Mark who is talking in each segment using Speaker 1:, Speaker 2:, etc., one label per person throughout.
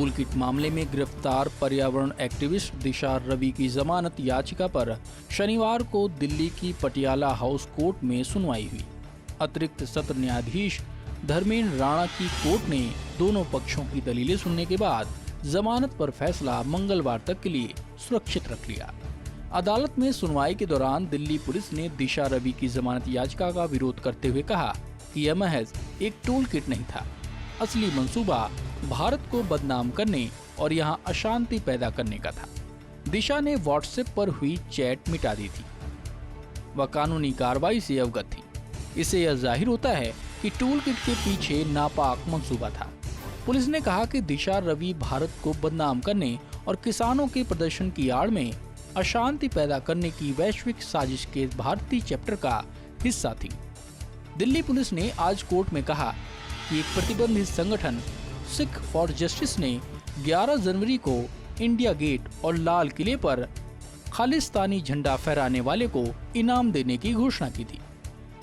Speaker 1: Tool kit मामले में गिरफ्तार पर्यावरण एक्टिविस्ट दिशा रवि की जमानत याचिका पर शनिवार को दिल्ली की पटियाला हाउस कोर्ट में सुनवाई हुई। अतिरिक्त सत्र न्यायाधीश धर्मेंद्र राणा की कोर्ट ने दोनों पक्षों की दलीलें सुनने के बाद जमानत पर फैसला मंगलवार तक के लिए सुरक्षित रख लिया। अदालत में सुनवाई के दौरान दिल्ली पुलिस ने दिशा रवि की जमानत याचिका का विरोध करते हुए कहा कि यह महज एक टूल किट नहीं था। असली मंसूबा भारत को बदनाम करने और यहां अशांति पैदा करने का था। दिशा ने व्हाट्सएप पर हुई चैट मिटा दी थी। वह कानूनी कार्रवाई से अवगत थी। इससे यह जाहिर होता है कि टूल किट के पीछे नापाक मंसूबा था। पुलिस ने कहा कि दिशा रवि भारत को बदनाम करने और किसानों के प्रदर्शन की आड़ में अशांति पैदा करने की वैश्विक साजिश के भारतीय चैप्टर का हिस्सा थी। दिल्ली पुलिस ने आज कोर्ट में कहा कि एक प्रतिबंधित संगठन सिख फॉर जस्टिस ने 11 जनवरी को इंडिया गेट और लाल किले पर खालिस्तानी झंडा फहराने वाले को इनाम देने की घोषणा की थी।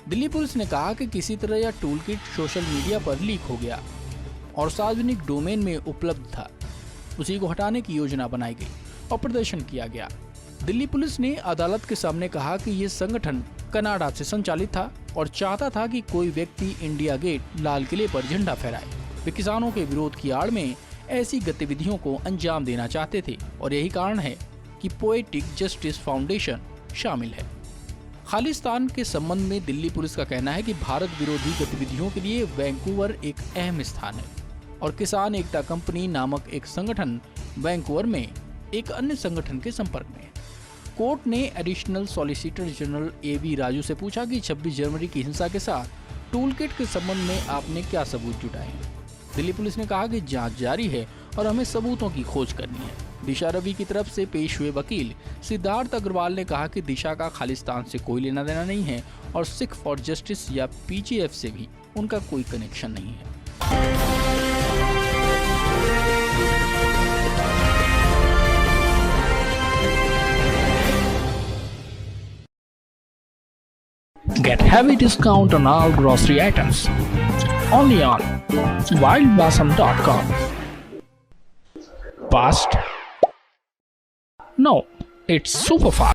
Speaker 1: दिल्ली पुलिस ने कहा कि किसी तरह यह टूल किट सोशल मीडिया पर लीक हो गया और सार्वजनिक डोमेन में उपलब्ध था। उसी को हटाने की योजना बनाई गई और प्रदर्शन किया गया। दिल्ली पुलिस ने अदालत के सामने कहा कि यह संगठन कनाडा से संचालित था और चाहता था कि कोई व्यक्ति इंडिया गेट लाल किले पर झंडा फहराए। वे किसानों के विरोध की आड़ में ऐसी गतिविधियों को अंजाम देना चाहते थे और यही कारण है कि पोएटिक जस्टिस फाउंडेशन शामिल है। खालिस्तान के संबंध में दिल्ली पुलिस का कहना है कि भारत विरोधी गतिविधियों के लिए वैंकूवर एक अहम स्थान है और किसान एकता कंपनी नामक एक संगठन वैंकूवर में एक अन्य संगठन के संपर्क में है। कोर्ट ने additional solicitor general A.V.. Raju से पूछा कि 26 जनवरी की हिंसा के साथ टूल किट के संबंध में आपने क्या सबूत जुटाए हैं। दिल्ली पुलिस ने कहा कि जांच जारी है और हमें सबूतों की खोज करनी है। दिशा रवि की तरफ से पेश हुए वकील सिद्धार्थ अग्रवाल ने कहा कि दिशा का खालिस्तान से कोई लेना देना नहीं है और सिख फॉर जस्टिस या पीजीएफ से भी उनका कोई कनेक्शन नहीं है।
Speaker 2: Get heavy discount on all grocery items. Only on wildblossom.com. Fast? No, it's super fast.